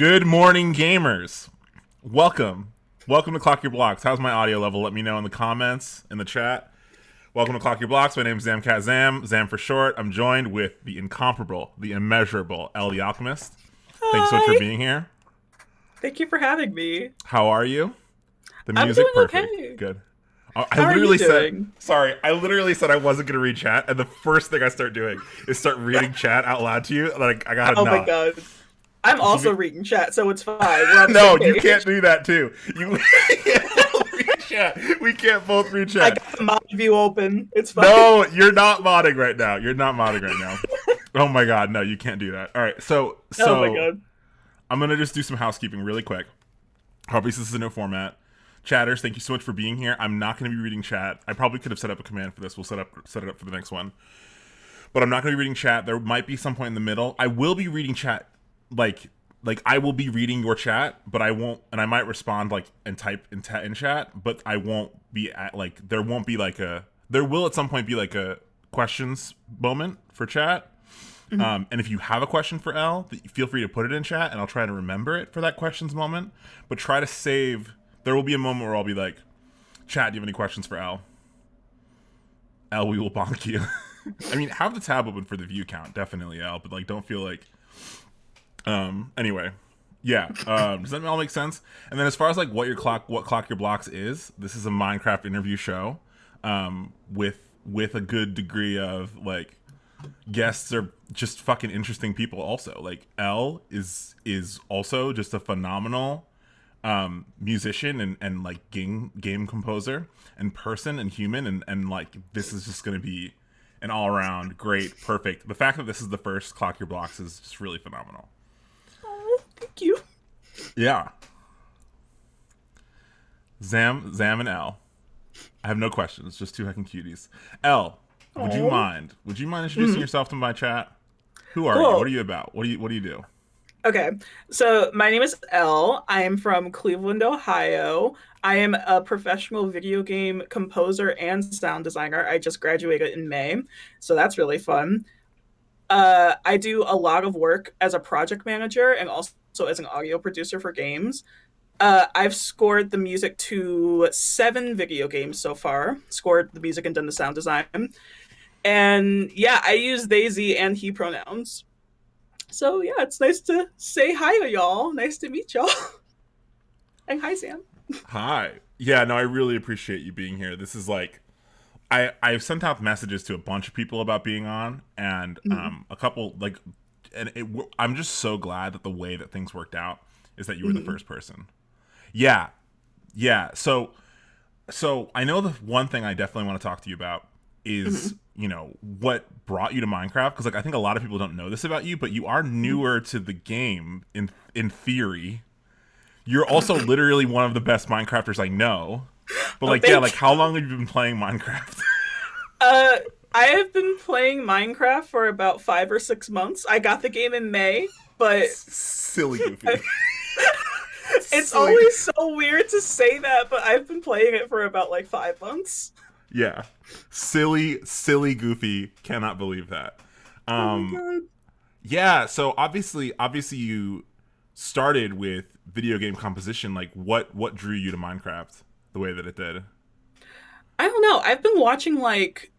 Good morning, gamers. Welcome. Welcome to Clock Your Blocks. How's my audio level? Let me know in the comments, in the chat. Welcome to Clock Your Blocks. My name is Zamcat Zam, Zam for short. I'm joined with the incomparable, the immeasurable ElTheAlchemist. Thank you so much for Hi. being here. Thank you for having me. How are you? The I'm doing music? Perfect. okay. Good. I How are you literally said, doing? sorry, I literally said I wasn't going to read chat, and the first thing I start doing is start reading chat out loud to you. Like, I gotta Oh my not. god. I'm Keep also it- reading chat, so it's fine. We're on the No, same you can't page. do that too. You can't both read chat. We can't both read I chat. got the mod view open. It's fine. No, you're not modding right now. You're not modding right now. Oh my god, no, you can't do that. All right, so Oh my so god. I'm gonna just do some housekeeping really quick. Obviously, this is a new format. Chatters, thank you so much for being here. I'm not going to be reading chat. I probably could have set up a command for this. We'll set it up for the next one. But I'm not going to be reading chat. There might be some point in the middle. I will be reading chat, like I will be reading your chat, but I won't, and I might respond like and type in chat, but I won't be at like there won't be like a there will at some point be like a questions moment for chat. And if you have a question for L, feel free to put it in chat, and I'll try to remember it for that questions moment. But try to save. There will be a moment where I'll be like, "Chat, do you have any questions for L? L, we will bonk you." I mean, have the tab open for the view count, definitely L. But like, don't feel like. Anyway, yeah. Does that all make sense? And then as far as like what clock your blocks is, this is a Minecraft interview show, with a good degree of like guests are just fucking interesting people also. Like L is also just a phenomenal musician and like game composer and person and human and like this is just gonna be an all around great perfect. The fact that this is the first Clock Your Blocks is just really phenomenal. Oh, thank you. Yeah. Zam and L. I have no questions, just two heckin' cuties. L, would you Oh. mind? Would you mind introducing yourself to my chat? Who are you? What Cool. are you about? What do you do? Okay. So my name is Elle. I am from Cleveland, Ohio. I am a professional video game composer and sound designer. I just graduated in May, so that's really fun. I do a lot of work as a project manager and also as an audio producer for games. I've scored the music to 7 video games so far, scored the music and done the sound design. And yeah, I use they, ze, and he pronouns. So yeah, it's nice to say hi to y'all. Nice to meet y'all. And hi, Sam. Hi. Yeah, no, I really appreciate you being here. This is like I've sent out messages to a bunch of people about being on, and Mm-hmm. a couple like, and I'm just so glad that the way that things worked out is that you were the Mm-hmm. first person. Yeah, yeah. So I know the one thing I definitely want to talk to you about Mm-hmm. is what brought you to Minecraft, because like I think a lot of people don't know this about you, but you are newer to the game in theory. You're also literally one of the best Minecrafters I know. But Oh, like, yeah, like thank how you. long have you been playing Minecraft? Uh, I have been playing Minecraft for about 5 or 6 months. I got the game in May, but Silly Goofy. it's Silly. always so weird to say that. But I've been playing it for about like 5 months. Yeah. Silly Goofy. Cannot believe that. Oh my Um, god. yeah, so obviously you started with video game composition. Like what drew you to Minecraft the way that it did? I don't know. I've been watching like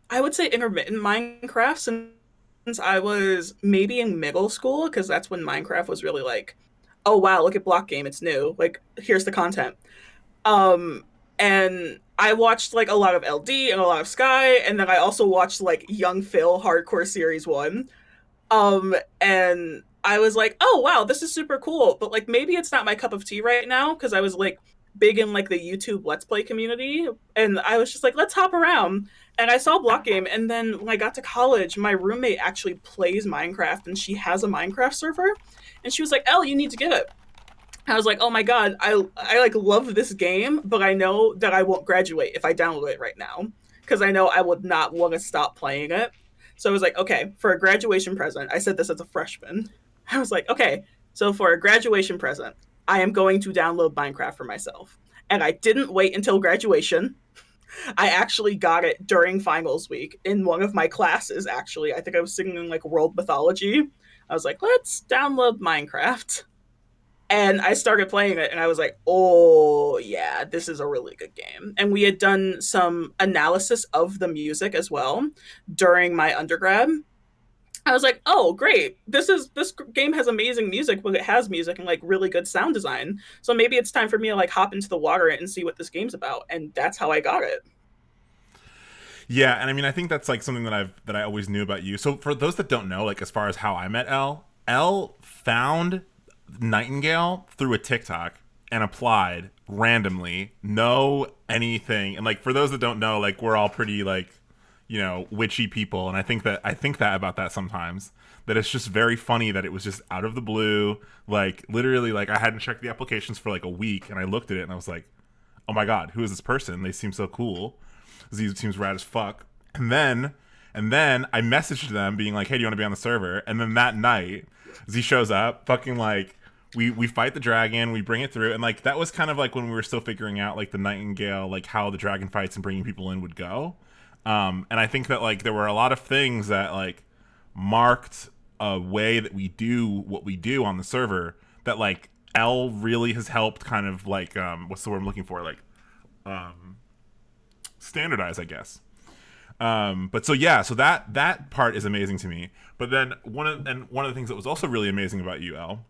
I would say intermittent Minecraft since I was maybe in middle school because that's when Minecraft was really like, oh wow, look at Block Game, it's new. Like here's the content. Um, and I watched like a lot of LD and a lot of Sky, and then I also watched like Young Phil Hardcore Series 1. And I was like, oh wow, this is super cool, but like maybe it's not my cup of tea right now because I was like big in like the YouTube Let's Play community, and I was just like, let's hop around. And I saw Block Game, and then when I got to college, my roommate actually plays Minecraft, and she has a Minecraft server, and she was like, "Elle, you need to get it." I was like, "Oh my god, I like love this game, but I know that I won't graduate if I download it right now because I know I would not want to stop playing it." So I was like, "Okay, for a graduation present." I said this as a freshman. I was like, "Okay, so for a graduation present, I am going to download Minecraft for myself." And I didn't wait until graduation. I actually got it during finals week in one of my classes, actually. I think I was singing like world mythology. I was like, let's download Minecraft. And I started playing it and I was like, oh, yeah, this is a really good game. And we had done some analysis of the music as well during my undergrad. I was like, oh, great. This game has amazing music, but it has music and like really good sound design. So maybe it's time for me to like hop into the water and see what this game's about. And that's how I got it. Yeah, and I mean, I think that's like something that I always knew about you. So for those that don't know, like as far as how I met Elle found Nightingale through a TikTok and applied randomly, no anything. And like for those that don't know, like we're all pretty like, you know, witchy people, and I think that about that sometimes. That it's just very funny that it was just out of the blue, like literally like I hadn't checked the applications for like a week and I looked at it and I was like, "Oh my god, who is this person? They seem so cool." Z seems rad as fuck. And then I messaged them being like, "Hey, do you want to be on the server?" And then that night, Z shows up, fucking like we fight the dragon, we bring it through, and like that was kind of like when we were still figuring out like the Nightingale, like how the dragon fights and bringing people in would go. And I think that like there were a lot of things that like marked a way that we do what we do on the server that like L really has helped kind of like what's the word I'm looking for, like standardize, I guess. But so yeah, so that part is amazing to me. But then one of the things that was also really amazing about you, L,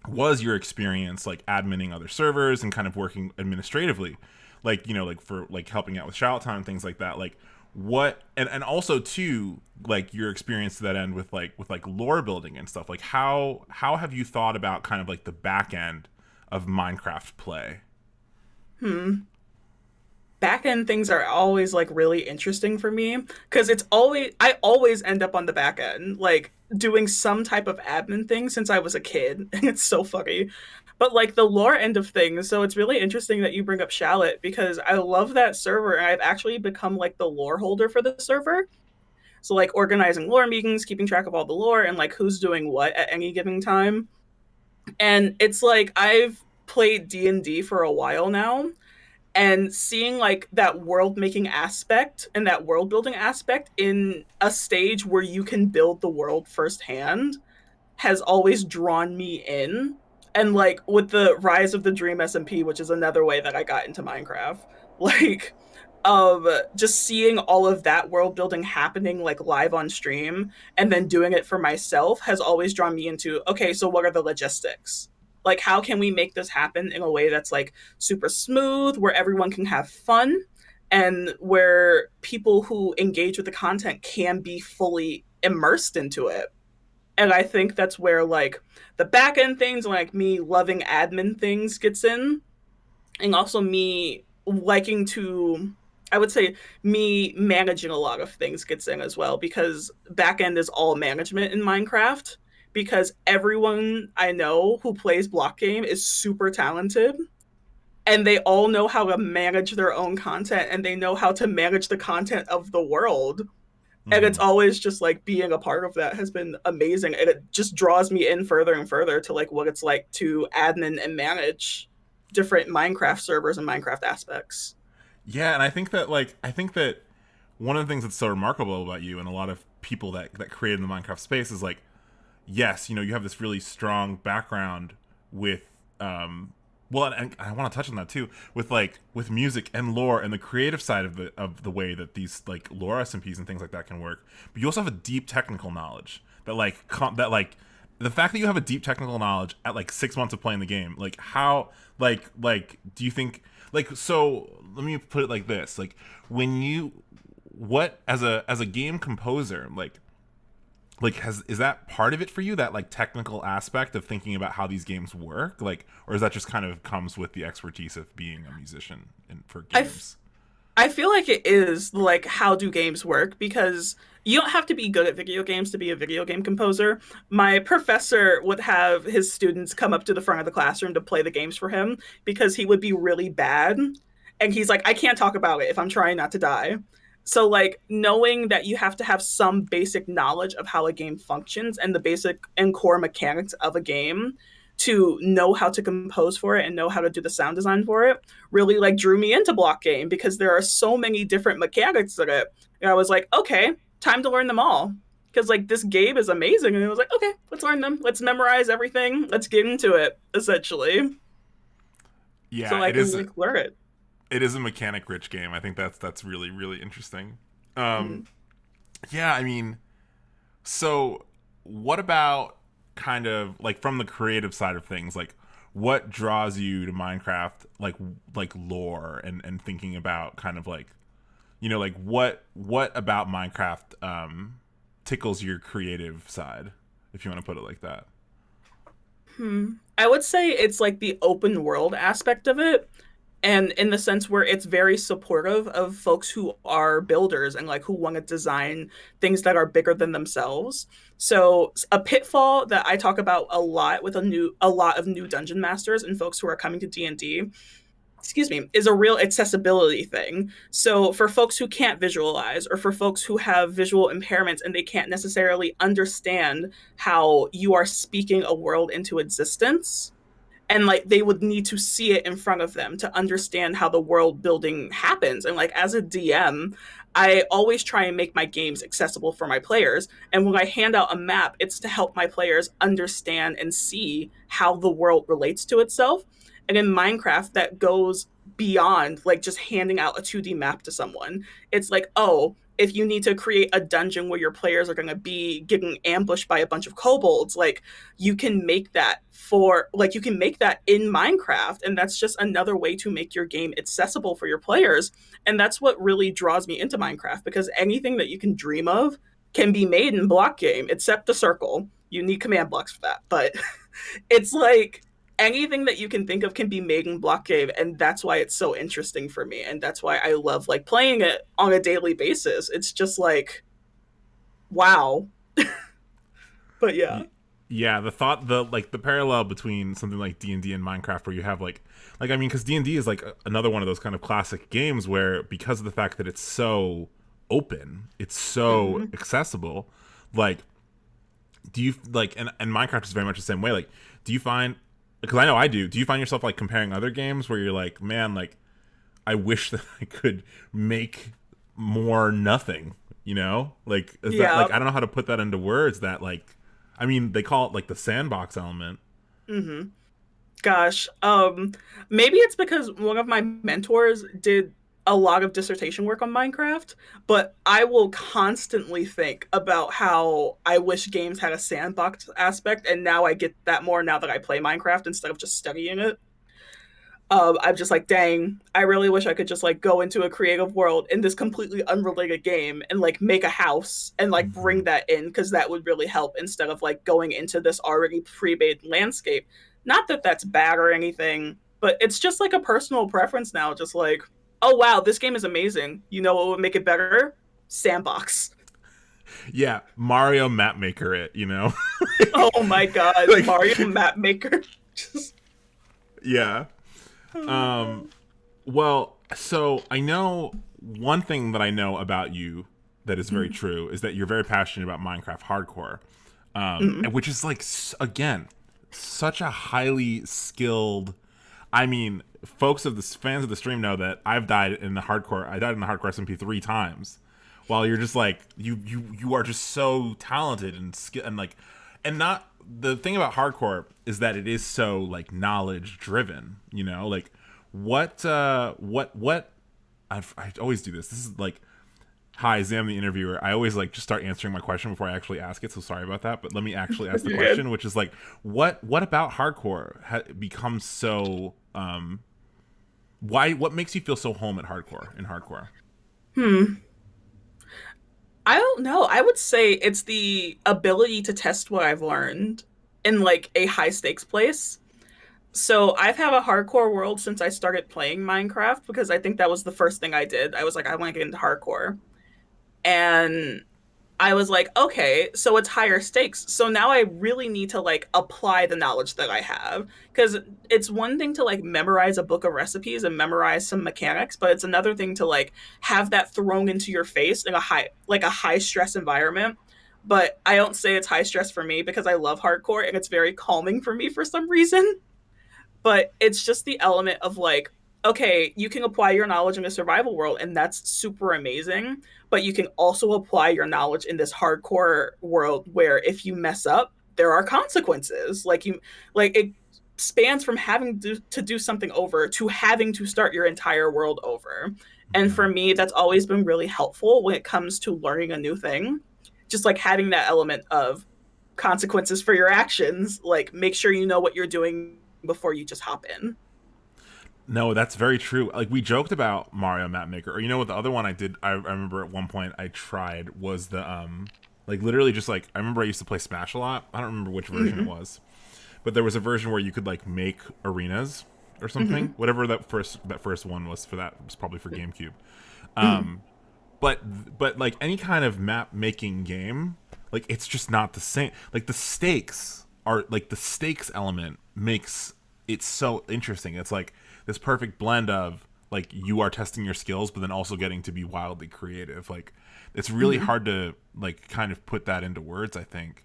was your experience like adminning other servers and kind of working administratively, like you know, like for like helping out with shout time and things like that. Like what and also too like your experience to that end with like lore building and stuff. Like how have you thought about kind of like the back end of Minecraft play? Hmm. Back end things are always like really interesting for me because it's always I always end up on the back end like doing some type of admin thing since I was a kid. It's so funny. But like the lore end of things, so it's really interesting that you bring up Shallot because I love that server and I've actually become like the lore holder for the server. So like organizing lore meetings, keeping track of all the lore and like who's doing what at any given time. And it's like I've played D&D for a while now and seeing like that world making aspect and that world building aspect in a stage where you can build the world firsthand has always drawn me in. And like with the rise of the Dream SMP, which is another way that I got into Minecraft, like just seeing all of that world building happening like live on stream and then doing it for myself has always drawn me into, okay, so what are the logistics? Like how can we make this happen in a way that's like super smooth where everyone can have fun and where people who engage with the content can be fully immersed into it. And I think that's where like the back end things like me loving admin things gets in, and also me liking to, I would say me managing a lot of things gets in as well because back end is all management in Minecraft because everyone I know who plays block game is super talented and they all know how to manage their own content and they know how to manage the content of the world. And it's Mm-hmm. always just like being a part of that has been amazing and it just draws me in further and further to like what it's like to admin and manage different Minecraft servers and Minecraft aspects. Yeah, and I think that one of the things that's so remarkable about you and a lot of people that created the Minecraft space is like, yes, you know, you have this really strong background with well, and I want to touch on that too with music and lore and the creative side of the way that these like lore SMPs and things like that can work. But you also have a deep technical knowledge that that like the fact that you have a deep technical knowledge at like 6 months of playing the game, like how like do you think like so let me put it like this, like when you what as a game composer like has is that part of it for you, that like technical aspect of thinking about how these games work, like or is that just kind of comes with the expertise of being a musician for I games? I feel like it is like how do games work because you don't have to be good at video games to be a video game composer. My professor would have his students come up to the front of the classroom to play the games for him because he would be really bad. And he's like, I can't talk about it if I'm trying not to die. So, like, knowing that you have to have some basic knowledge of how a game functions and the basic and core mechanics of a game to know how to compose for it and know how to do the sound design for it really like drew me into block game because there are so many different mechanics in it. And I was like, okay, time to learn them all. because like this game is amazing, and I was like, okay, let's learn them, let's memorize everything, let's get into it, essentially, so Yeah, I can like learn it. it is a mechanic rich game. I think that's really really interesting. Um, Mm. yeah, I mean, so what about kind of like from the creative side of things, like what draws you to Minecraft, like lore and thinking about kind of like like what about Minecraft tickles your creative side, if you want to put it like that. I would say it's like the open world aspect of it, and in the sense where it's very supportive of folks who are builders and like who want to design things that are bigger than themselves. So a pitfall that I talk about a lot with a lot of new dungeon masters and folks who are coming to D&D, excuse me, is a real accessibility thing. So for folks who can't visualize, or for folks who have visual impairments and they can't necessarily understand how you are speaking a world into existence, and like they would need to see it in front of them to understand how the world building happens. And like as a DM, I always try and make my games accessible for my players, and when I hand out a map, it's to help my players understand and see how the world relates to itself. And in Minecraft, that goes beyond like just handing out a 2D map to someone. It's like, oh, if you need to create a dungeon where your players are going to be getting ambushed by a bunch of kobolds, like you can make that for like you can make that in Minecraft, and that's just another way to make your game accessible for your players. And that's what really draws me into Minecraft, because anything that you can dream of can be made in block game except the circle. You need command blocks for that, but it's like anything that you can think of can be made in block game, and that's why it's so interesting for me, and that's why I love like playing it on a daily basis. It's just like wow. But yeah. Yeah, the thought, the parallel between something like D&D and Minecraft, where you have like I mean, because D&D is like another one of those kind of classic games where, because of the fact that it's so open, it's so Mm-hmm. accessible, like do you like, and Minecraft is very much the same way, like do you find, because I know I do you find yourself like comparing other games where you're like, man, like I wish that I could make more nothing, like is that, Yeah. like I don't know how to put that into words, that like, I mean, they call it like the sandbox element. Mm-hmm. Gosh, maybe it's because one of my mentors did a lot of dissertation work on Minecraft, but I will constantly think about how I wish games had a sandbox aspect, and now I get that more now that I play Minecraft instead of just studying it. I'm just like, dang, I really wish I could just like go into a creative world in this completely unrelated game and like make a house and like Hmm. bring that in, because that would really help instead of like going into this already pre-made landscape. Not that that's bad or anything, but it's just like a personal preference now. Just like, oh wow, this game is amazing. You know what would make it better? Sandbox. Yeah, Mario map maker it, Oh my god, like Mario Map Maker. Just, yeah. oh my Um god. well, so I know one thing that I know about you that is very true is that you're very passionate about Minecraft hardcore. Mm-hmm. Which is like again, such a highly skilled, I mean, folks of the fans of the stream know that I've died in the hardcore. I died in the hardcore SMP 3 times. While you're just like, you are just so talented and skill, and like, and not, the thing about hardcore is that it is so like knowledge driven. Like what I always do this. This is like, hi, Zam the interviewer. I always like just start answering my question before I actually ask it. So sorry about that, but let me actually ask the You're good. question, which is like, what about hardcore becomes so why, what makes you feel so home at hardcore, in hardcore? Hmm. I don't know. I would say it's the ability to test what I've learned in like a high stakes place. So I've had a hardcore world since I started playing Minecraft, because I think that was the first thing I did. I was like, I want to get into hardcore. And I was like, okay, so it's higher stakes. So now I really need to like apply the knowledge that I have. Because it's one thing to like memorize a book of recipes and memorize some mechanics, but it's another thing to like have that thrown into your face in a high stress environment. But I don't say it's high stress for me because I love hardcore and it's very calming for me for some reason. But it's just the element of like okay, you can apply your knowledge in a survival world, and that's super amazing. But you can also apply your knowledge in this hardcore world where if you mess up, there are consequences. Like it spans from having to do something over to having to start your entire world over. And Mm-hmm. for me, that's always been really helpful when it comes to learning a new thing. Just like having that element of consequences for your actions, like make sure you know what you're doing before you just hop in. No, that's very true. Like we joked about Mario Map Maker, or you know what? The other one I did, I remember at one point I tried was the like literally just like I remember I used to play Smash a lot. I don't remember which version it Mm-hmm. was, but there was a version where you could like make arenas or something. Mm-hmm. Whatever that first one was for that, it was probably for GameCube. Mm-hmm. But like any kind of map making game, like it's just not the same. Like the stakes element makes it so interesting. It's like this perfect blend of like you are testing your skills but then also getting to be wildly creative. Like it's really Mm-hmm. hard to like kind of put that into words, I think.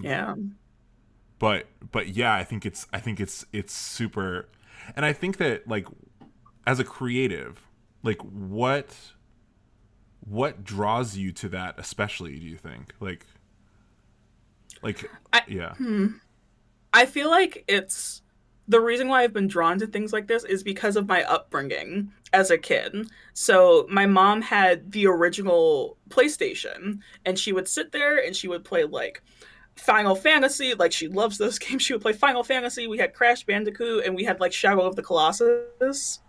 Yeah. But yeah, I think it's super, and I think that like as a creative, like what draws you to that especially, do you think? Like I yeah. hmm. I feel like it's the reason why I've been drawn to things like this is because of my upbringing as a kid. So my mom had the original PlayStation and she would sit there and she would play like Final Fantasy, like she loves those games. She would play Final Fantasy. We had Crash Bandicoot and we had like Shadow of the Colossus.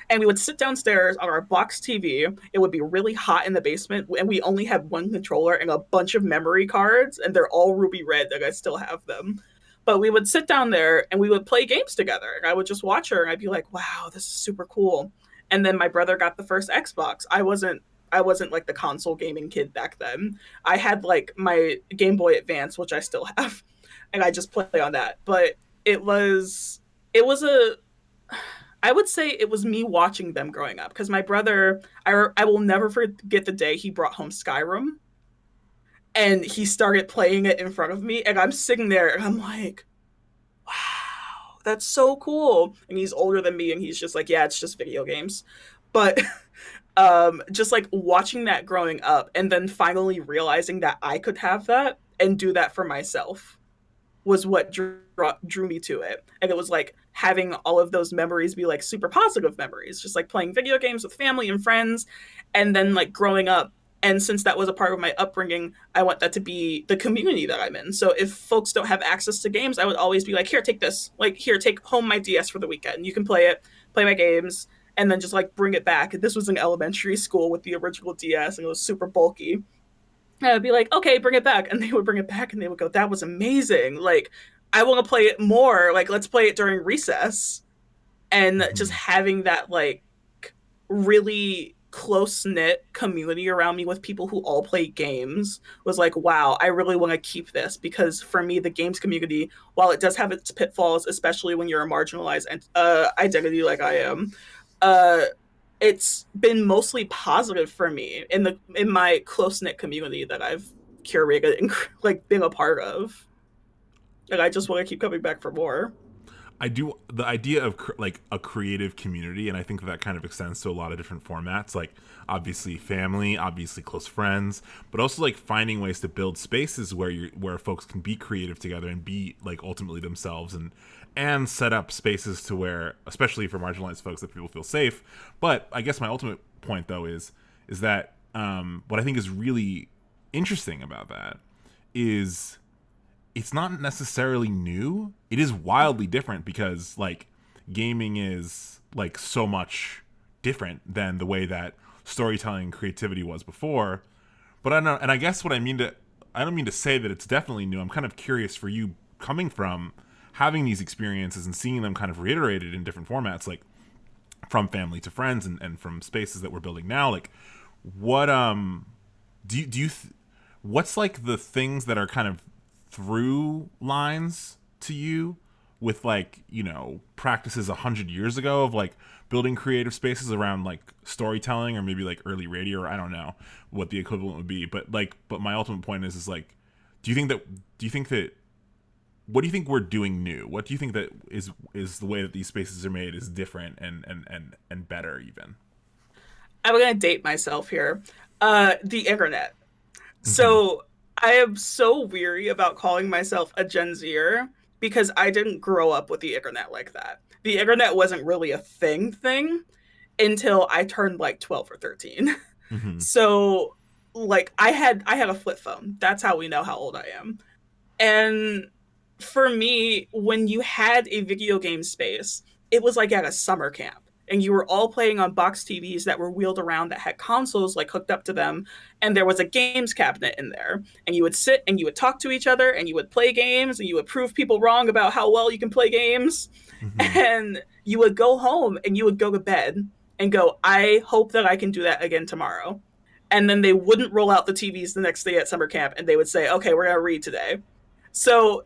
And we would sit downstairs on our box TV. It would be really hot in the basement, and we only had one controller and a bunch of memory cards, and they're all ruby red, and I still have them. But we would sit down there and we would play games together. And I would just watch her, and I'd be like, "Wow, this is super cool." And then my brother got the first Xbox. I wasn't like the console gaming kid back then. I had like my Game Boy Advance, which I still have, and I just play on that. But it was it was a I would say it was me watching them growing up because my brother, I will never forget the day he brought home Skyrim and he started playing it in front of me. And I'm sitting there and I'm like, wow, that's so cool. And he's older than me and he's just like, yeah, it's just video games. But just like watching that growing up and then finally realizing that I could have that and do that for myself was what drew me to it. And it was like having all of those memories be like super positive memories, just like playing video games with family and friends. And then like growing up. And since that was a part of my upbringing, I want that to be the community that I'm in. So if folks don't have access to games, I would always be like, here, take this. Like, here, take home my DS for the weekend. You can play it, play my games, and then just like bring it back. This was in elementary school with the original DS, and it was super bulky. And I'd be like, okay, bring it back. And they would bring it back and they would go, that was amazing. Like, I want to play it more. Like, let's play it during recess. And just Mm-hmm. having that, like, really close knit community around me with people who all play games was like, wow, I really want to keep this because for me, the games community, while it does have its pitfalls, especially when you're a marginalized identity like I am, uh, it's been mostly positive for me in my close knit community that I've curated and like been a part of. And I just want to keep coming back for more. I do the idea of like a creative community, and I think that kind of extends to a lot of different formats. Like obviously family, obviously close friends, but also like finding ways to build spaces where folks can be creative together and be like ultimately themselves, and set up spaces to where, especially for marginalized folks, that people feel safe. But I guess my ultimate point though is that what I think is really interesting about that is it's not necessarily new. It is wildly different because like gaming is like so much different than the way that storytelling and creativity was before. But I don't know, and I guess what I don't mean to say that it's definitely new. I'm kind of curious for you coming from having these experiences and seeing them kind of reiterated in different formats, like from family to friends and from spaces that we're building now. Like what do you what's like the things that are kind of through lines to you with like practices 100 years ago of like building creative spaces around like storytelling or maybe like early radio, or I don't know what the equivalent would be, but my ultimate point is like do you think that what do you think we're doing new? What do you think that is the way that these spaces are made is different and better even? I'm gonna date myself here. The internet. Hmm. So I am so weary about calling myself a Gen Zer because I didn't grow up with the internet like that. The internet wasn't really a thing until I turned like 12 or 13. Hmm. So like I had a flip phone. That's how we know how old I am. And for me, when you had a video game space, it was like at a summer camp. And you were all playing on box TVs that were wheeled around that had consoles like hooked up to them. And there was a games cabinet in there. And you would sit and you would talk to each other and you would play games and you would prove people wrong about how well you can play games. Hmm. And you would go home and you would go to bed and go, I hope that I can do that again tomorrow. And then they wouldn't roll out the TVs the next day at summer camp and they would say, okay, we're going to read today. So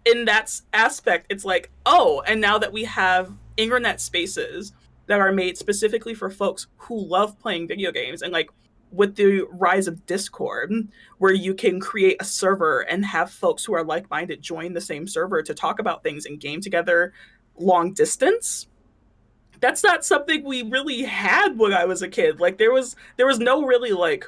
in that aspect, it's like, oh, and now that we have internet spaces that are made specifically for folks who love playing video games, and like with the rise of Discord, where you can create a server and have folks who are like-minded join the same server to talk about things and game together long distance. That's not something we really had when I was a kid. Like there was no really like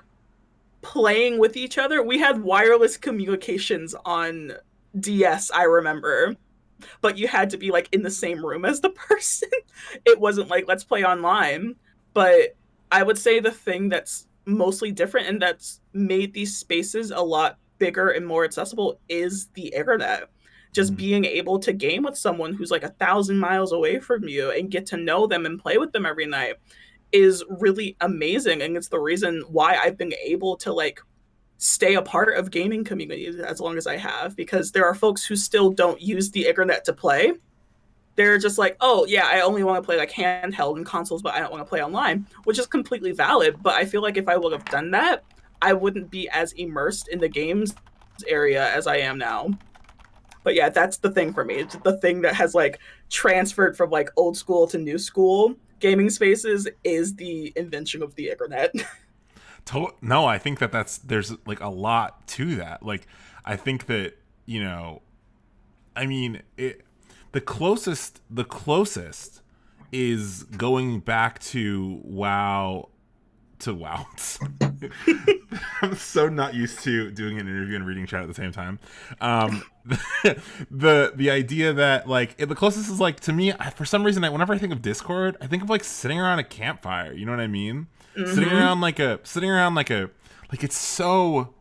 playing with each other. We had wireless communications on DS, I remember, but you had to be like in the same room as the person. It wasn't like let's play online. But I would say the thing that's mostly different and that's made these spaces a lot bigger and more accessible is the internet. Just Hmm. being able to game with someone who's like 1,000 miles away from you and get to know them and play with them every night is really amazing. And it's the reason why I've been able to like stay a part of gaming communities as long as I have, because there are folks who still don't use the internet to play. They're just like, oh yeah, I only want to play like handheld and consoles, but I don't want to play online, which is completely valid. But I feel like if I would have done that, I wouldn't be as immersed in the games area as I am now. But yeah, that's the thing for me. It's the thing that has like transferred from like old school to new school gaming spaces is the invention of the internet. No, I think that there's like a lot to that. Like, I think that I mean, the closest is going back to WoW to WoW. I'm so not used to doing an interview and reading chat at the same time. Um, the idea that like the closest is like to me for some reason whenever I think of Discord, I think of like sitting around a campfire. You know what I mean? Sitting Mm-hmm. around like it's so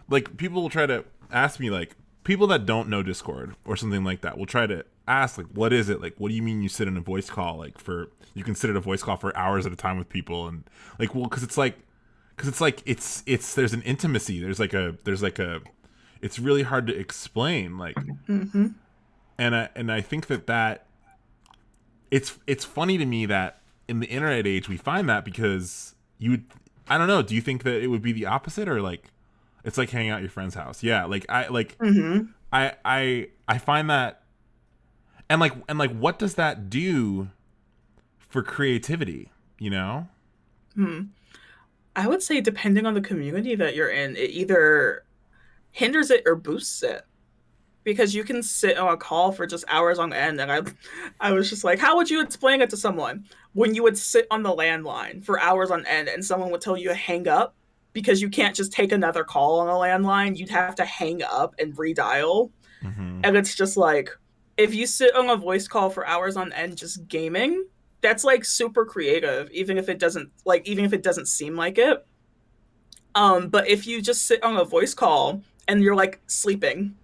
like people will try to ask me like people that don't know Discord or something like that will try to ask like what is it like what do you mean you sit in a voice call like for you can sit at a voice call for hours at a time with people and like well because it's there's an intimacy there's like a it's really hard to explain like Mm-hmm. and I think that it's funny to me that in the internet age we find that because you I don't know do you think that it would be the opposite or like it's like hanging out at your friend's house yeah Mm-hmm. I find that and like what does that do for creativity you know Hmm. I would say depending on the community that you're in, it either hinders it or boosts it. Because you can sit on a call for just hours on end, and I was just like, how would you explain it to someone when you would sit on the landline for hours on end, and someone would tell you to hang up because you can't just take another call on a landline, you'd have to hang up and redial, mm-hmm. and it's just like if you sit on a voice call for hours on end just gaming, that's like super creative, even if it doesn't seem like it. But if you just sit on a voice call and you're like sleeping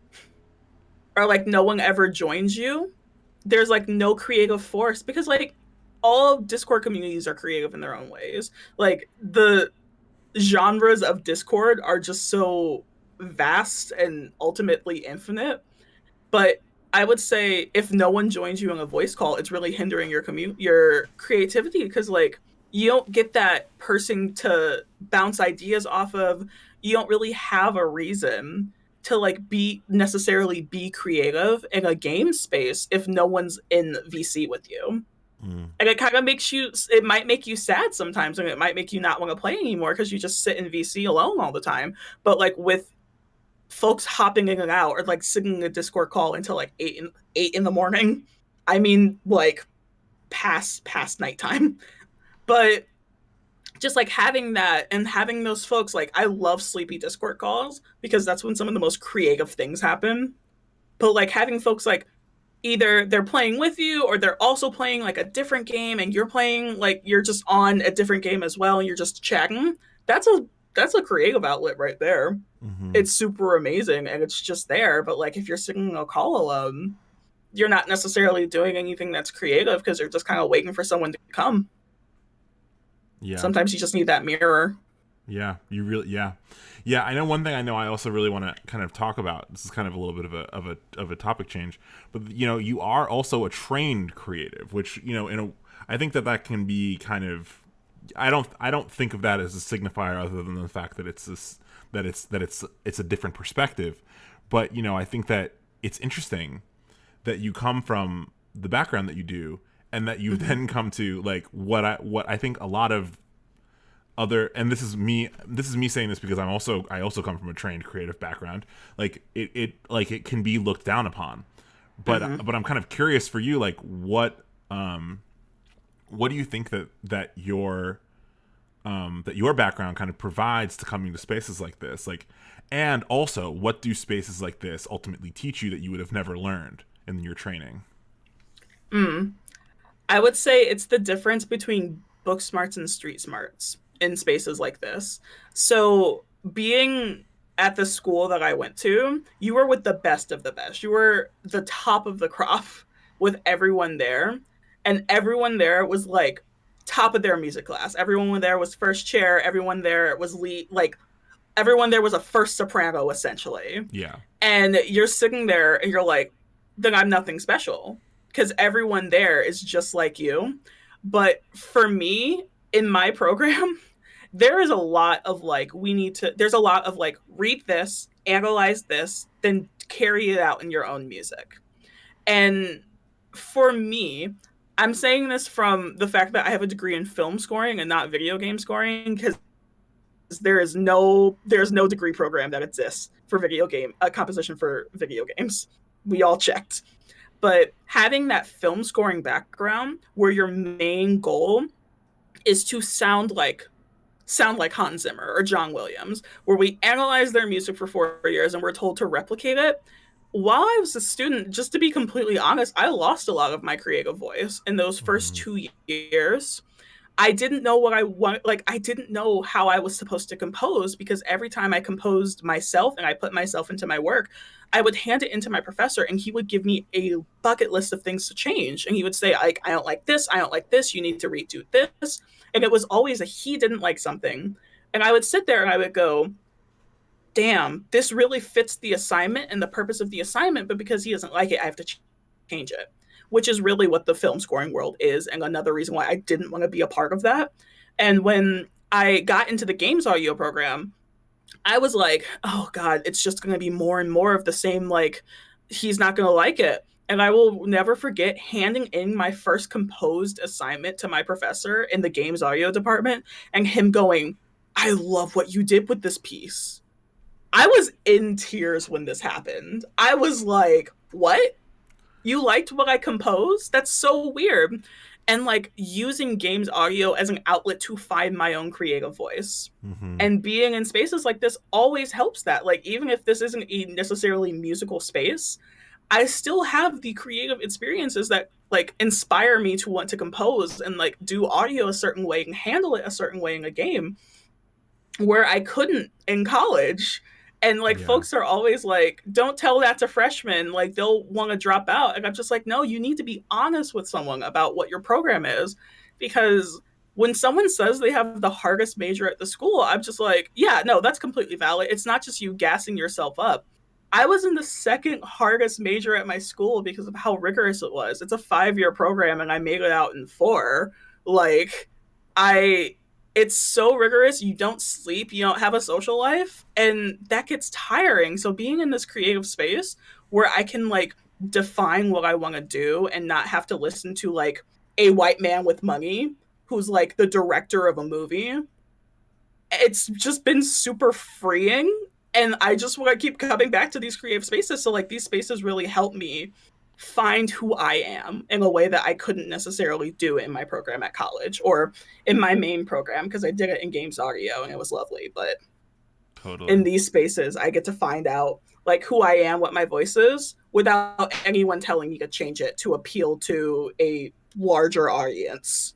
or like no one ever joins you, there's like no creative force because like all Discord communities are creative in their own ways. Like the genres of Discord are just so vast and ultimately infinite. But I would say if no one joins you on a voice call, it's really hindering your creativity because like you don't get that person to bounce ideas off of. You don't really have a reason to like be creative in a game space if no one's in VC with you. Mm. And it kind of makes you it might make you sad sometimes and it might make you not want to play anymore because you just sit in VC alone all the time. But like with folks hopping in and out or like singing a Discord call until like 8 in the morning. I mean, like past nighttime. But just like having that and having those folks, like I love sleepy Discord calls because that's when some of the most creative things happen. But like having folks like either they're playing with you or they're also playing like a different game and you're playing like you're just on a different game as well and you're just chatting. That's a that's a creative outlet right there. Hmm. It's super amazing and it's just there. But like if you're singing a call alone, you're not necessarily doing anything that's creative because you're just kind of waiting for someone to come. Yeah. Sometimes you just need that mirror. Yeah, you really, yeah, yeah. I know one thing. I know I also really want to kind of talk about. This is kind of a little bit of a topic change, but you are also a trained creative, which I think that can be kind of. I don't think of that as a signifier other than the fact that it's this it's a different perspective, but I think that it's interesting that you come from the background that you do, and that you Mm-hmm. then come to like what I think a lot of other, and this is me saying this because I also come from a trained creative background. Like it can be looked down upon, Mm-hmm. but I'm kind of curious for you, like what do you think that your background kind of provides to coming to spaces like this, like, and also what do spaces like this ultimately teach you that you would have never learned in your training? Mm. I would say it's the difference between book smarts and street smarts in spaces like this. So, being at the school that I went to, you were with the best of the best. You were the top of the crop with everyone there. And everyone there was like top of their music class. Everyone there was first chair. Everyone there was lead, like, everyone there was a first soprano essentially. Yeah. And you're sitting there and you're like, then I'm nothing special because everyone there is just like you. But for me, in my program, there is a lot of like, there's a lot of like, read this, analyze this, then carry it out in your own music. And for me, I'm saying this from the fact that I have a degree in film scoring and not video game scoring because there's no degree program that exists for video game composition for video games. We all checked. But having that film scoring background where your main goal is to sound like Hans Zimmer or John Williams, where we analyze their music for 4 years and we're told to replicate it. While I was a student, just to be completely honest, I lost a lot of my creative voice in those first Hmm. 2 years. I didn't know what I want. Like, I didn't know how I was supposed to compose because every time I composed myself and I put myself into my work, I would hand it into my professor and he would give me a bucket list of things to change. And he would say, like, I don't like this. I don't like this. You need to redo this. And it was always a he didn't like something. And I would sit there and I would go, damn, this really fits the assignment and the purpose of the assignment. But because he doesn't like it, I have to change it, which is really what the film scoring world is. And another reason why I didn't want to be a part of that. And when I got into the games audio program, I was like, oh God, it's just going to be more and more of the same. Like, he's not going to like it. And I will never forget handing in my first composed assignment to my professor in the games audio department and him going, I love what you did with this piece. I was in tears when this happened. I was like, what? You liked what I composed? That's so weird. And like using games audio as an outlet to find my own creative voice. Hmm. And being in spaces like this always helps that. Like, even if this isn't a necessarily musical space, I still have the creative experiences that like inspire me to want to compose and like do audio a certain way and handle it a certain way in a game where I couldn't in college. And like Yeah. folks are always like, don't tell that to freshmen, like they'll want to drop out. And I'm just like, no, you need to be honest with someone about what your program is. Because when someone says they have the hardest major at the school, I'm just like, yeah, no, that's completely valid. It's not just you gassing yourself up. I was in the second hardest major at my school because of how rigorous it was. It's a 5 year program and I made it out in four. Like, I it's so rigorous. You don't sleep, you don't have a social life, and that gets tiring. So being in this creative space where I can like define what I want to do and not have to listen to like a white man with money who's like the director of a movie, it's just been super freeing And I just want to keep coming back to these creative spaces. So like these spaces really help me find who I am in a way that I couldn't necessarily do in my program at college or in my main program, because I did it in games audio and it was lovely. But in Totally. these spaces, I get to find out like who I am, what my voice is, without anyone telling me to change it to appeal to a larger audience.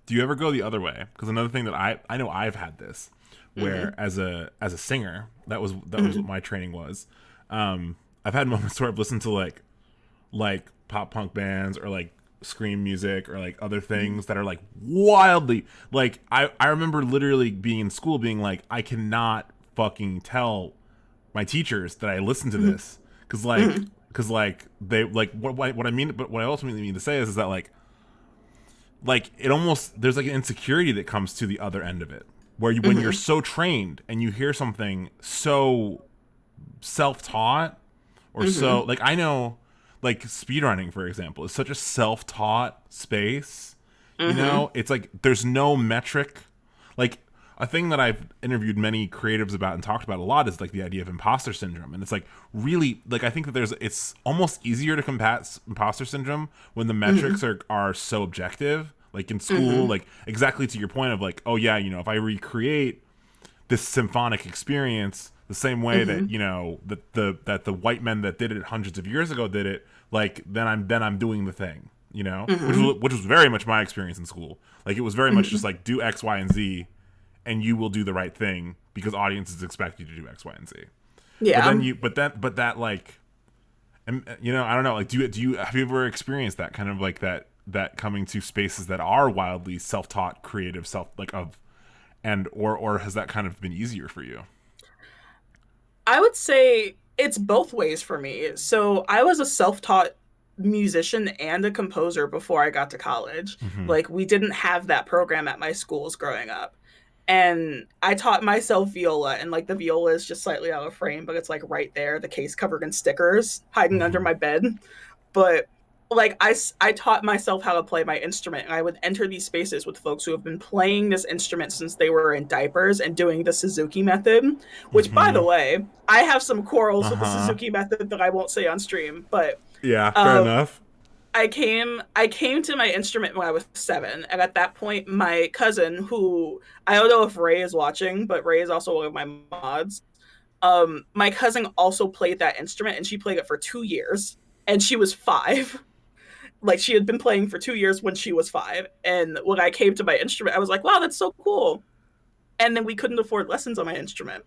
Do you ever go the other way? Because another thing that I know I've had this, where Mm-hmm. as a singer, that was what Mm-hmm. my training was. I've had moments where I've listened to like pop punk bands or like scream music or like other things that are like wildly like I remember literally being in school being like I cannot fucking tell my teachers that I listened to Mm-hmm. this because like they like what I mean, but what I ultimately mean to say is that like it almost there's like an insecurity that comes to the other end of it where you when you're Mm-hmm. so trained and you hear something so self-taught or Mm-hmm. so like I know like speedrunning for example is such a self-taught space. You Mm-hmm. know, it's like there's no metric. Like a thing that I've interviewed many creatives about and talked about a lot is like the idea of imposter syndrome, and it's like really like I think that there's it's almost easier to combat imposter syndrome when the Mm-hmm. metrics are so objective. Like in school, Mm-hmm. like exactly to your point of like, oh yeah, you know, if I recreate this symphonic experience the same way that Mm-hmm. you know that the white men that did it hundreds of years ago did it, like then I'm doing the thing, you know, Mm-hmm. which was very much my experience in school. Like it was very much Mm-hmm. just like do X, Y, and Z, and you will do the right thing because audiences expect you to do X, Y, and Z. But Yeah. then you but that like and you know I don't know like do you have you ever experienced that kind of like that coming to spaces that are wildly self-taught creative self like of and or has that kind of been easier for you? I would say it's both ways for me. So I was a self-taught musician and a composer before I got to college. Mm-hmm. Like we didn't have that program at my schools growing up. And I taught myself viola, and like the viola is just slightly out of frame, but it's like right there, the case covered in stickers, hiding under Mm-hmm. my bed. But like I taught myself how to play my instrument, and I would enter these spaces with folks who have been playing this instrument since they were in diapers and doing the Suzuki method, which by Mm-hmm. the way, I have some quarrels with the Uh-huh. Suzuki method that I won't say on stream. But Yeah, fair um enough. I came to my instrument when I was 7, and at that point, my cousin, who I don't know if Ray is watching, but Ray is also one of my mods. My cousin also played that instrument, and she played it for 2 years, and she was 5. Like she had been playing for 2 years when she was 5, and when I came to my instrument, I was like, "Wow, that's so cool!" And then we couldn't afford lessons on my instrument,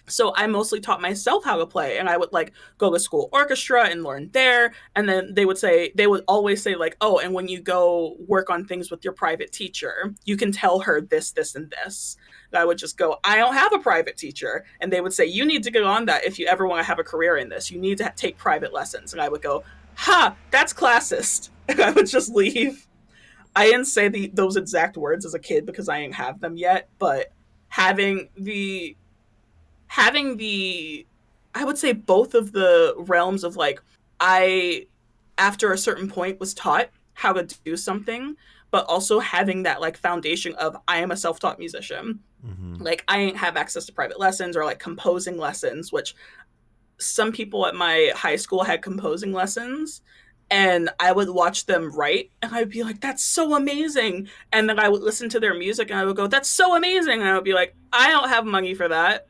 so I mostly taught myself how to play, and I would like go to school orchestra and learn there. And then they would always say like, oh, and when you go work on things with your private teacher, you can tell her this and this. And I would just go, I don't have a private teacher. And they would say, you need to get on that if you ever want to have a career in this, you need to take private lessons. And I would go, ha, that's classist. And I would just leave. I didn't say those exact words as a kid because I didn't have them yet, but having the having the I would say both of the realms of like I after a certain point was taught how to do something, but also having that like foundation of I am a self-taught musician. Mm-hmm. Like I didn't have access to private lessons or like composing lessons, which some people at my high school had composing lessons, and I would watch them write and I'd be like, that's so amazing. And then I would listen to their music and I would go, that's so amazing. And I would be like, I don't have money for that.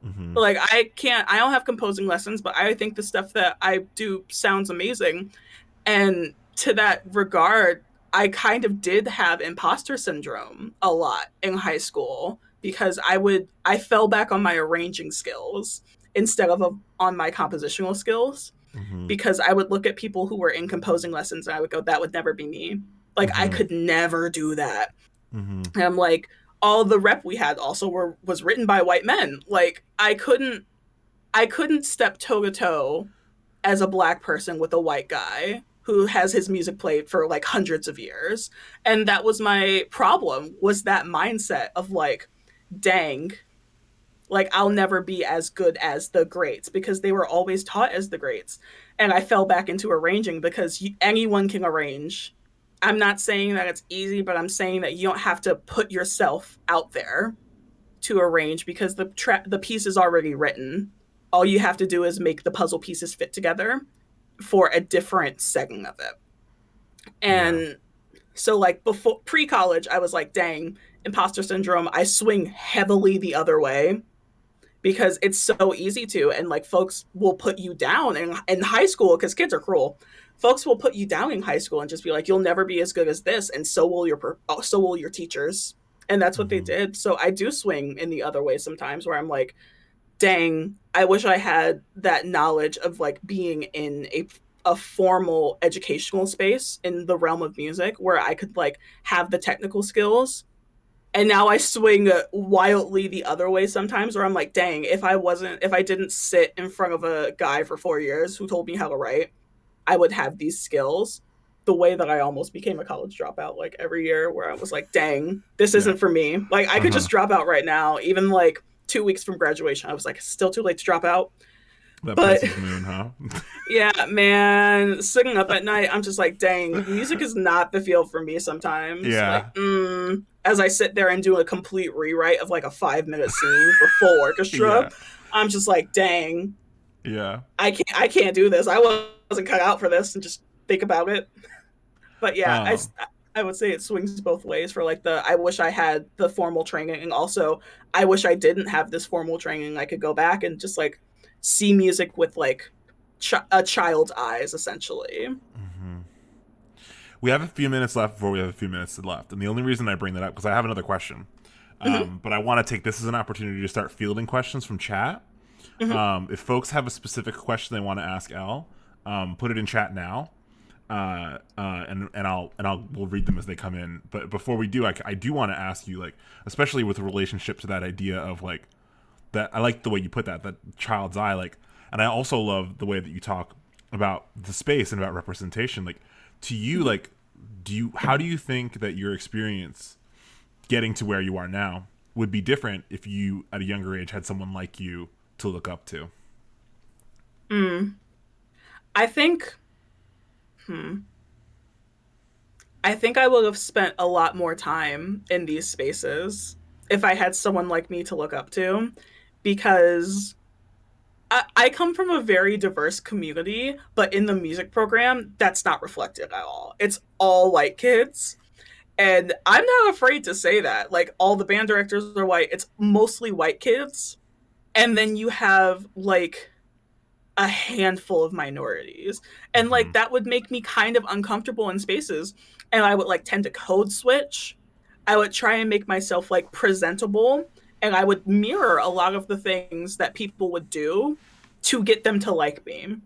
Mm-hmm. Like I don't have composing lessons, but I think the stuff that I do sounds amazing. And to that regard, I kind of did have imposter syndrome a lot in high school because I fell back on my arranging skills instead of on my compositional skills, Mm-hmm. because I would look at people who were in composing lessons and I would go, that would never be me. Like I Mm-hmm. could never do that. Mm-hmm. And I'm like, all the rep we had also was written by white men. Like I couldn't step toe to toe as a black person with a white guy who has his music played for like hundreds of years. And that was my problem, was that mindset of like, dang, like I'll never be as good as the greats because they were always taught as the greats. And I fell back into arranging because anyone can arrange. I'm not saying that it's easy, but I'm saying that you don't have to put yourself out there to arrange because the piece is already written. All you have to do is make the puzzle pieces fit together for a different segment of it. Yeah. And so like before pre-college, I was like, dang, imposter syndrome. I swing heavily the other way because it's so easy to, and like folks will put you down in high school because kids are cruel. Folks will put you down in high school and just be like, you'll never be as good as this, and so will your teachers, and that's what they Mm-hmm. did. So I do swing in the other way sometimes, where I'm like, dang, I wish I had that knowledge of like being in a formal educational space in the realm of music where I could like have the technical skills. And now I swing wildly the other way sometimes, where I'm like, dang, if I didn't sit in front of a guy for 4 years who told me how to write, I would have these skills. The way that I almost became a college dropout like every year, where I was like, dang, this Yeah. isn't for me. Like, I could Uh-huh. just drop out right now, even like 2 weeks from graduation. I was like, still too late to drop out. That But Pisces moon, huh? yeah, man, sitting up at night, I'm just like, dang, music is not the field for me sometimes. Like, Yeah. as I sit there and do a complete rewrite of like a 5 minute scene for full orchestra, Yeah. I'm just like, dang, Yeah. I can't do this. I wasn't cut out for this, and just think about it. But yeah, Um, I would say it swings both ways for like the I wish I had the formal training, and also I wish I didn't have this formal training. I could go back and just like see music with like a child's eyes, essentially. mhm. We have a few minutes left before we have a few minutes left, and the only reason I bring that up because I have another question. Mm-hmm, But I want to take this as an opportunity to start fielding questions from chat. mm-hmm. If folks have a specific question they want to ask Elle, put it in chat now, and we'll read them as they come in. But before we do, I do want to ask you, like, especially with a relationship to that idea of like that. I like the way you put that child's eye, like, and I also love the way that you talk about the space and about representation. Like, to you, like, how do you think that your experience getting to where you are now would be different if you at a younger age had someone like you to look up to? Mm. I think, hmm, I think I would have spent a lot more time in these spaces if I had someone like me to look up to, because I come from a very diverse community, but in the music program, that's not reflected at all. It's all white kids. And I'm not afraid to say that. Like, all the band directors are white. It's mostly white kids. And then you have like a handful of minorities. And Mm-hmm. like that would make me kind of uncomfortable in spaces. And I would like tend to code switch. I would try and make myself like presentable. And I would mirror a lot of the things that people would do to get them to like me.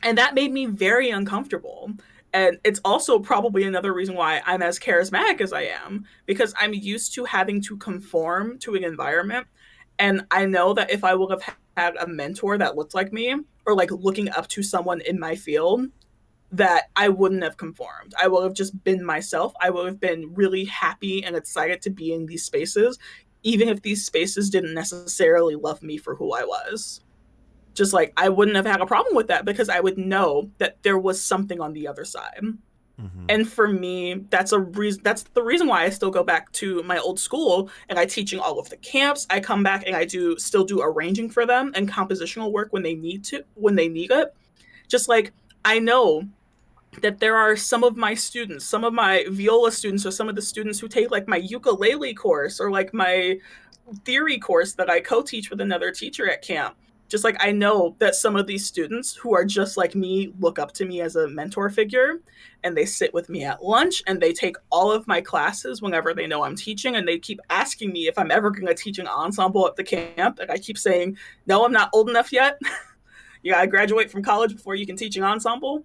And that made me very uncomfortable. And it's also probably another reason why I'm as charismatic as I am, because I'm used to having to conform to an environment. And I know that if I would have had a mentor that looked like me, or like looking up to someone in my field, that I wouldn't have conformed. I would have just been myself. I would have been really happy and excited to be in these spaces, even if these spaces didn't necessarily love me for who I was. Just like I wouldn't have had a problem with that because I would know that there was something on the other side. Mm-hmm. And for me, that's the reason why I still go back to my old school, and I teaching all of the camps. I come back and I do still do arranging for them and compositional work when they need it. Just like I know that there are some of my students, some of my viola students, or some of the students who take like my ukulele course or like my theory course that I co-teach with another teacher at camp. Just like I know that some of these students who are just like me look up to me as a mentor figure, and they sit with me at lunch and they take all of my classes whenever they know I'm teaching, and they keep asking me if I'm ever going to teach an ensemble at the camp, and I keep saying, no, I'm not old enough yet. You gotta graduate from college before you can teach an ensemble.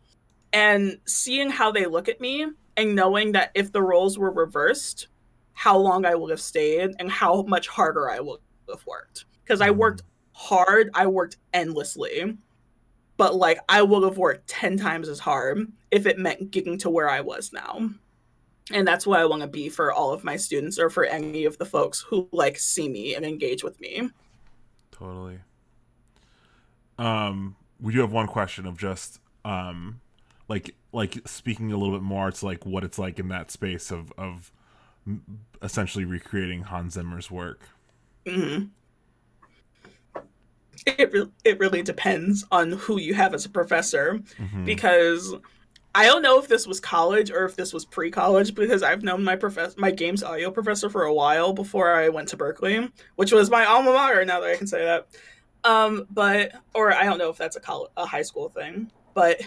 And seeing how they look at me and knowing that if the roles were reversed, how long I would have stayed and how much harder I would have worked. Because I Mm-hmm. worked hard, I worked endlessly, but like I would have worked 10 times as hard if it meant getting to where I was now. And that's what I want to be for all of my students, or for any of the folks who like see me and engage with me. Totally. We do have one question of just like speaking a little bit more to like what it's like in that space of essentially recreating Hans Zimmer's work. Mhm. It really depends on who you have as a professor, Mm-hmm. because I don't know if this was college or if this was pre-college, because I've known my games audio professor for a while before I went to Berkeley, which was my alma mater. Now that I can say that, but or I don't know if that's a high school thing, but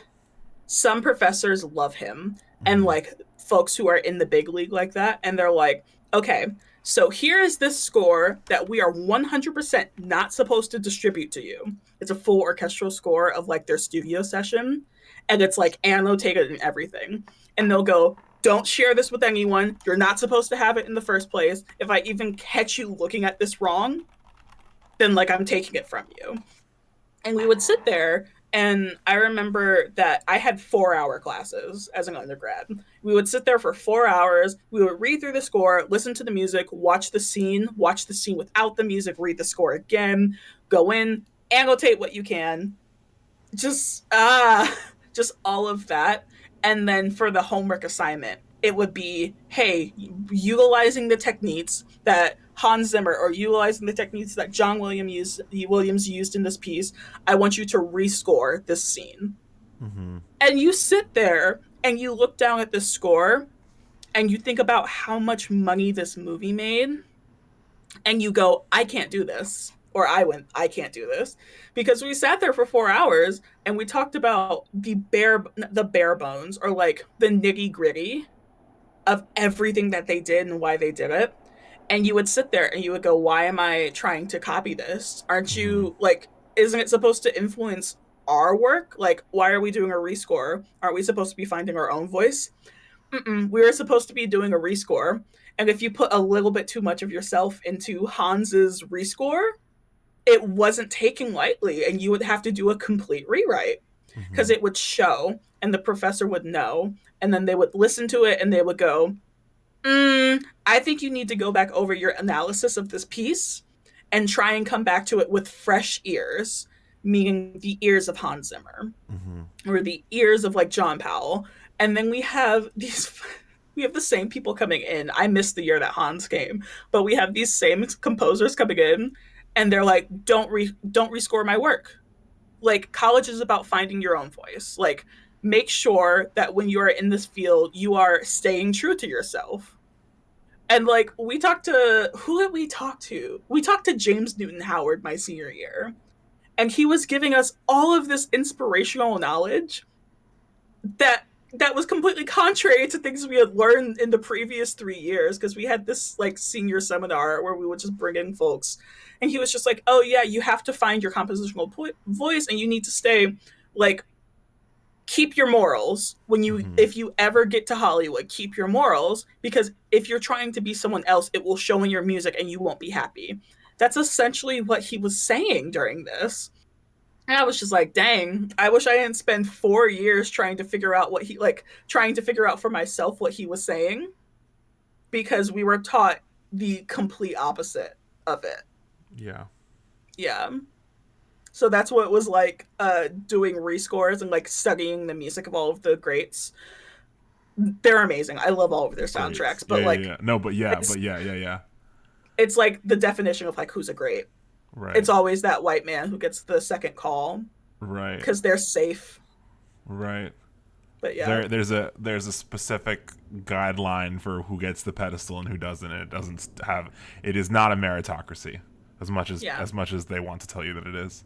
some professors love him, and Mm-hmm. like folks who are in the big league like that, and they're like, okay, so here is this score that we are 100% not supposed to distribute to you. It's a full orchestral score of like their studio session, and it's like annotated and everything, and they'll go, don't share this with anyone, you're not supposed to have it in the first place. If I even catch you looking at this wrong, then like I'm taking it from you. And we would sit there, and I remember that I had 4 hour classes as an undergrad. We would sit there for 4 hours, we would read through the score, listen to the music, watch the scene without the music, read the score again, go in, annotate what you can, just just all of that. And then for the homework assignment, it would be, hey, utilizing the techniques that Hans Zimmer, or utilizing the techniques that Williams used in this piece, I want you to rescore this scene. Mm-hmm. And you sit there and you look down at this score and you think about how much money this movie made, and you go, I can't do this. Or I can't do this, because we sat there for 4 hours and we talked about the bare bones, or like the nitty gritty of everything that they did and why they did it. And you would sit there and you would go, why am I trying to copy this? Aren't Mm-hmm. you like, isn't it supposed to influence our work? Like, why are we doing a rescore? Aren't we supposed to be finding our own voice? We were supposed to be doing a rescore. And if you put a little bit too much of yourself into Hans's rescore, it wasn't taken lightly, and you would have to do a complete rewrite, Mm-hmm. because it would show and the professor would know, and then they would listen to it and they would go, I think you need to go back over your analysis of this piece and try and come back to it with fresh ears, meaning the ears of Hans Zimmer Mm-hmm. or the ears of like John Powell. And then we have these we have the same people coming in. I missed the year that Hans came, but we have these same composers coming in, and they're like, don't rescore my work. Like, college is about finding your own voice. Like, make sure that when you are in this field, you are staying true to yourself. And like, we talked to who did we talk to? We talked to James Newton Howard my senior year, and he was giving us all of this inspirational knowledge that was completely contrary to things we had learned in the previous 3 years, because we had this like senior seminar where we would just bring in folks, and he was just like, oh yeah, you have to find your compositional voice, and you need to stay like, keep your morals when you, Mm-hmm. if you ever get to Hollywood, keep your morals, because if you're trying to be someone else, it will show in your music and you won't be happy. That's essentially what he was saying during this. And I was just like, dang, I wish I didn't spend 4 years trying to figure out trying to figure out for myself what he was saying, because we were taught the complete opposite of it. Yeah. Yeah. So that's what it was like, doing rescores and like studying the music of all of the greats. They're amazing. I love all of their Great. soundtracks, Yeah, but yeah, like, yeah. No, it's yeah. it's like the definition of like who's a great. It's Right. always that white man who gets the second call Right. because they're safe. Right. But yeah, There's a specific guideline for who gets the pedestal and who doesn't. And it is not a meritocracy yeah. as much as they want to tell you that it is.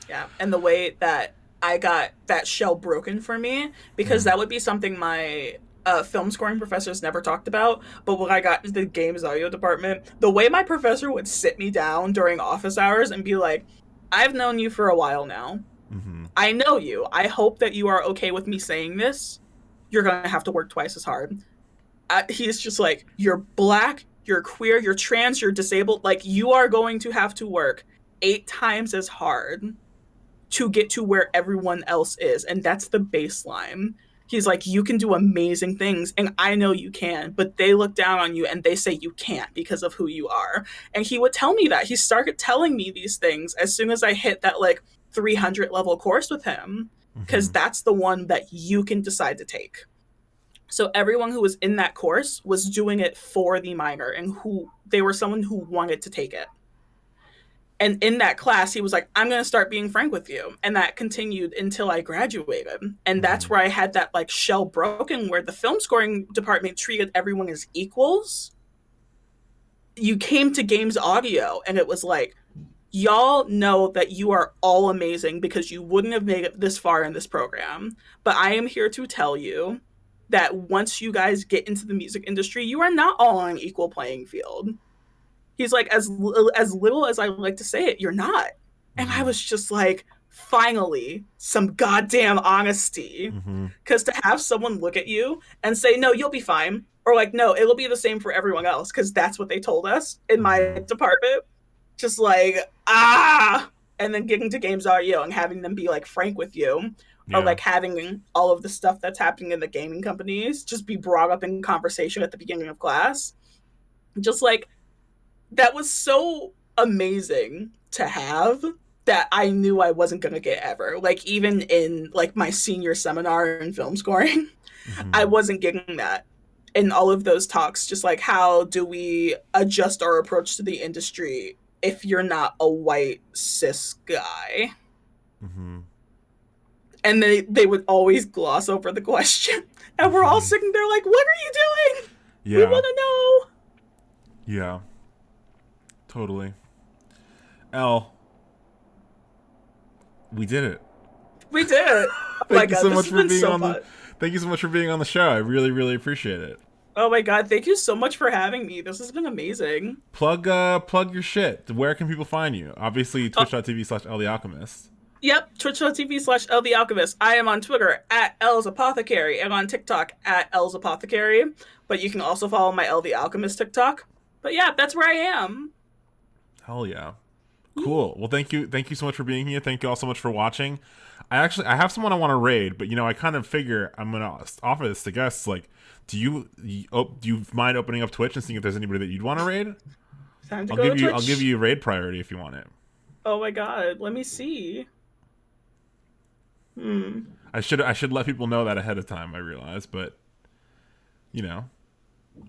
Yeah, and the way that I got that shell broken for me, because Mm. that would be something my film scoring professors never talked about. But when I got into the games audio department, the way my professor would sit me down during office hours and be like, I've known you for a while now. Mm-hmm. I know you. I hope that you are okay with me saying this. You're going to have to work twice as hard. He's just like, you're black, you're queer, you're trans, you're disabled. Like, you are going to have to work 8 times as hard to get to where everyone else is. And that's the baseline. He's like, you can do amazing things, and I know you can, but they look down on you and they say you can't because of who you are. And he would tell me that. He started telling me these things as soon as I hit that like 300 level course with him, Mm-hmm. because that's the one that you can decide to take. So everyone who was in that course was doing it for the minor, and who they were someone who wanted to take it. And in that class, he was like, I'm going to start being frank with you. And that continued until I graduated. And Mm-hmm. that's where I had that like shell broken where the film scoring department treated everyone as equals. You came to games audio and it was like, y'all know that you are all amazing because you wouldn't have made it this far in this program. But I am here to tell you that once you guys get into the music industry, you are not all on an equal playing field. He's like, as little as I like to say it, you're not. And I Mm-hmm. was just like, finally, some goddamn honesty. Mm-hmm. Because to have someone look at you and say, no, you'll be fine. Or like, no, it'll be the same for everyone else. Because that's what they told us in Mm-hmm. my department. Just like, ah. And then getting to games audio and having them be like frank with you. Or Yeah. like having all of the stuff that's happening in the gaming companies just be brought up in conversation at the beginning of class. Just like, that was so amazing to have that I knew I wasn't going to get ever. Like even in like my senior seminar in film scoring, I Mm-hmm. wasn't getting that in all of those talks. Just like how do we adjust our approach to the industry if you're not a white cis guy? Mm-hmm. And they would always gloss over the question. And we're all Mm-hmm. sitting there like, what are you doing? We Yeah. want to know. Yeah. Totally. Elle, we did it. We did it. Oh my Thank you God, so this much has for been being so on the. fun. Thank you so much for being on the show. I really, really appreciate it. Oh my God, thank you so much for having me. This has been amazing. Plug your shit. Where can people find you? Obviously, Oh, twitch.tv/ElTheAlchemist. yep, twitch.tv/LTheAlchemist. I am on Twitter at L's Apothecary and on TikTok at L's Apothecary. But you can also follow my L the Alchemist TikTok. But yeah, that's where I am. Hell yeah. Cool. Well, thank you so much for being here. Thank you all so much for watching. I have someone I want to raid, but I kind of figure I'm gonna offer this to guests. Like, do you mind opening up Twitch and seeing if there's anybody that you'd want to raid? Time to go to I'll give Twitch. you raid priority if you want it. Oh my God, let me see. Hmm. I should let people know that ahead of time. I realize, but you know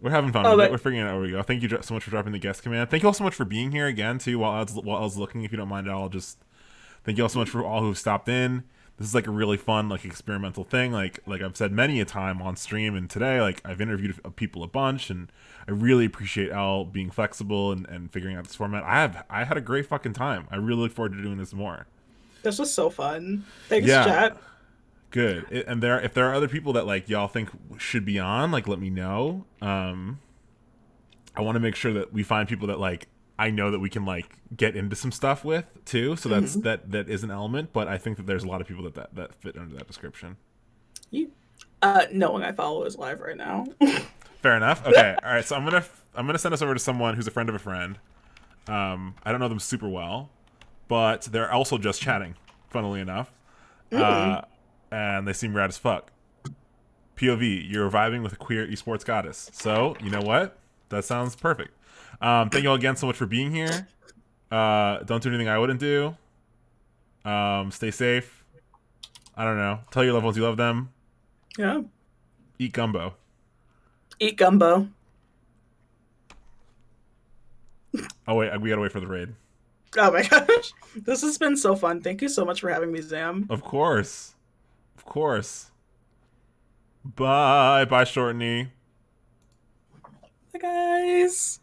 we're having fun Oh, with it. but We're figuring it out. Where we go. Thank you so much for dropping the guest command. Thank you all so much for being here again too. While I was looking, if you don't mind, I'll just thank you all so much for all who've stopped in. This is like a really fun, like experimental thing. Like I've said many a time on stream, and today, like I've interviewed people a bunch, and I really appreciate Al being flexible and figuring out this format. I had a great fucking time. I really look forward to doing this more. this was so fun. Thanks, Yeah, chat. good. And if there are other people that like y'all think should be on, like let me know. I want to make sure that we find people that like I know that we can like get into some stuff with too. So Mm-hmm. that is an element, but I think that there's a lot of people that fit under that description. No one I follow is live right now. Fair enough. Okay. All right. So I'm gonna send us over to someone who's a friend of a friend. I don't know them super well, but they're also just chatting. Funnily enough, Mm. and they seem rad as fuck. POV, you're vibing with a queer esports goddess. So you know what? That sounds perfect. Thank you all again so much for being here. Don't do anything I wouldn't do. Stay safe. I don't know. Tell your loved ones you love them. Yeah. Eat gumbo. Eat gumbo. Oh wait, we gotta wait for the raid. Oh my gosh. This has been so fun. Thank you so much for having me, Zam. Of course, of course. Bye, bye, Shortney. Bye, guys.